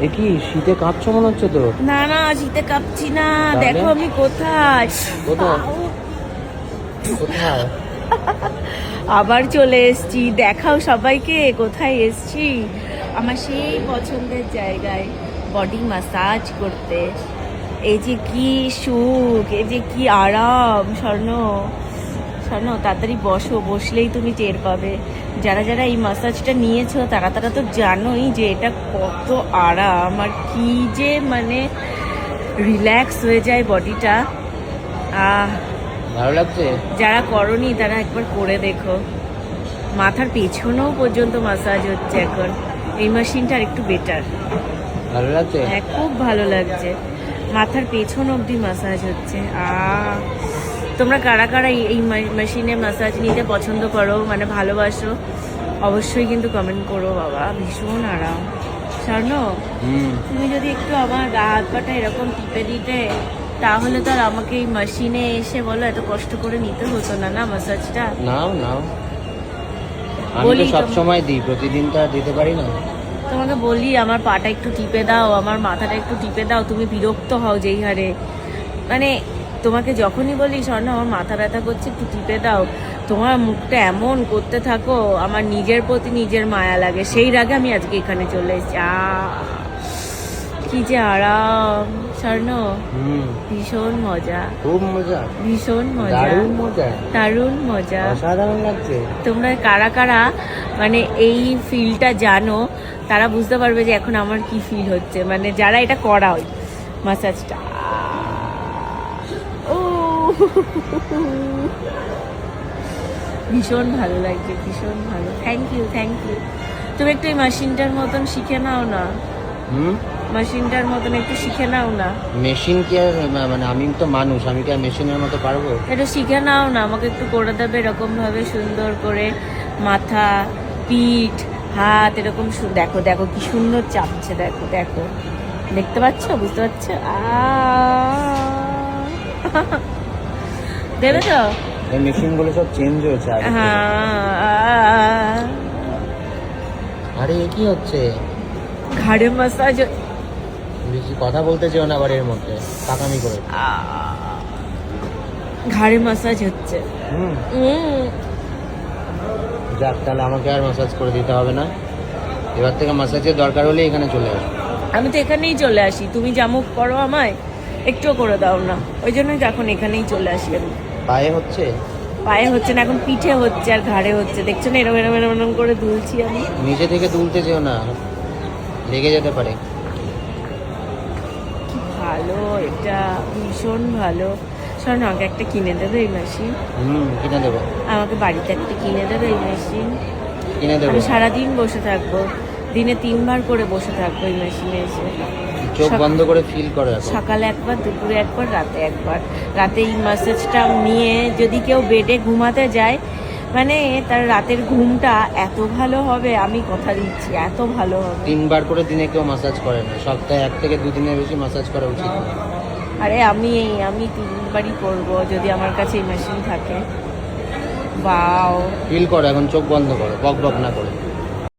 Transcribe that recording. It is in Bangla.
এ কি শীতে কাঁপছো মনে হচ্ছে তো? না না, শীতে কাঁপছি না। তাহলে? দেখো আমি কোথায়। কোথায়? কোথায়? আবার চলে এসেছি। দেখাও সবাইকে কোথায় এসেছি। আমার সেই পছন্দের জায়গায় বডি ম্যাসাজ করতে। এই যে কি সুখ, এই যে কি আরাম। স্বর্ণ স্বর্ণ তাড়াতাড়ি বসো, বসলেই তুমি টের পাবে। যারা যারা এই ম্যাসাজটা নিয়েছো তারা তারা তো জানোই যে এটা কত আরাম আর কি যে মানে রিল্যাক্স হয়ে যায় বডিটা। আহ, ভালো লাগছে? যারা করনি তারা একবার করে দেখো। মাথার পেছনেও পর্যন্ত ম্যাসাজ হচ্ছে এখন। এই মেশিনটা আর একটু বেটার। ভালো লাগছে? হ্যাঁ, খুব ভালো লাগছে। মাথার পেছন অবধি ম্যাসাজ হচ্ছে। তোমরা কারা কারা এই মেশিনে ম্যাসাজ নিতে পছন্দ করো, মানে ভালোবাসো, অবশ্যই কিন্তু কমেন্ট করো। বাবা ভীষণ আরাম। স্বর্ণ, তুমি যদি একটু আমার গা হাত পাটা এরকম টিপে দিতে, তাহলে তো আর আমাকে এই মেশিনে এসে বলো এত কষ্ট করে নিতে হতো না, না ম্যাসাজটা। নাও নাও, আমি বলি তো সব সময় দিই, প্রতিদিন তো আর দিতে পারি না। তোমাকে বলি আমার পাটা একটু টিপে দাও, আমার মাথাটা একটু টিপে দাও, তুমি বিরক্ত হও যেই হারে। মানে তোমাকে যখনই বলি স্বর্ণ আমার মাথা ব্যথা করছে একটু টিপে দাও, তোমার মুখটা এমন করতে থাকো, আমার নিজের প্রতি নিজের মায়া লাগে। সেই রাগে আমি আজকে এখানে চলে এসেছি। কি যে আরাম স্বর্ণ, ভীষণ মজা, খুব মজা, ভীষণ মজা, দারুণ মজা, দারুণ মজা। অসাধারণ লাগছে। তোমরা কারা কারা মানে এই ফিলটা জানো, তারা বুঝতে পারবে যে এখন আমার কি ফিল হচ্ছে, মানে যারা এটা করা ওই ম্যাসাজটা। ও ভীষণ ভালো লাগছে, ভীষণ ভালো। Thank you, thank you. তুমি একটু এই মেশিনটার মতন শিখে নাও না, মেশিনটার মতন একটু শিখে নাও না। মেশিন কি আর মানে আমি তো মানুষ, আমি কি আর মেশিনের মতো পারবো? একটু শিখে নাও না, আমাকে একটু করে দেবে এরকম ভাবে সুন্দর করে। মাথা, পিঠ, হাত এরকম দেখো দেখো কি সুন্দর চাপছে, দেখো দেখো, দেখতে পাচ্ছ, বুঝতে পারছো? দেবে তো? এই মেশিনগুলো সব চেঞ্জ হয়েছে আগে থেকে। হ্যাঁ, আরে এ কি হচ্ছে? ঘাড়ে মাসাজ। বেশি কথা বলতে চেও না আবার এর মধ্যে, পাকামি করে। ঘাড়ে মাসাজ হচ্ছে। যাক, তাহলে আমাকে আর ম্যাসাজ করে দিতে হবে না। এবার থেকে ম্যাসাজের দরকার হলে এখানে চলে আসো। আমি তো এখানেই চলে আসি, তুমি জামুক করো আমায়, একটুও করে দাও না, ওই জন্যই এখন এখানেই চলে আসি আমি। পায়ে হচ্ছে? পায়ে হচ্ছে না, এখন পিঠে হচ্ছে আর ঘাড়ে হচ্ছে। দেখছো না এরম এরম এরম এরম করে দুলছি আমি। নিচে থেকে তুলতে চেও না, লেগে যেতে পারে। কি ভালো এটা, ভীষণ ভালো। শোনো, আমাকে একটা কিনে দেবে এই মেশিন? কিনে দেবো। আমাকে বাড়িতে একটা কিনে দেবে এই মেশিন? কিনে দেবো। আমি সারাদিন বসে থাকবো, দিনে 3 বার করে বসে থাকবো এই মেশিনে এসে। চোখ বন্ধ করে ফিল করো এখন। সকালে একবার, দুপুরে একবার, রাতে একবার। রাতে এই ম্যাসাজটা নিয়ে যদি কেউ বেডে ঘুমাতে যায়, মানে তার রাতের ঘুমটা এত ভালো হবে, আমি কথা দিচ্ছি, এত ভালো হবে। 3 বার করে দিনে কেউ ম্যাসাজ করে না, সপ্তাহে 1 থেকে 2 দিনের বেশি ম্যাসাজ করা উচিত না। আরে আমি 3 বারই করবো যদি আমার কাছে এই মেশিন থাকে। বাও, ফিল করো এখন, চোখ বন্ধ করো, বক বক না করে।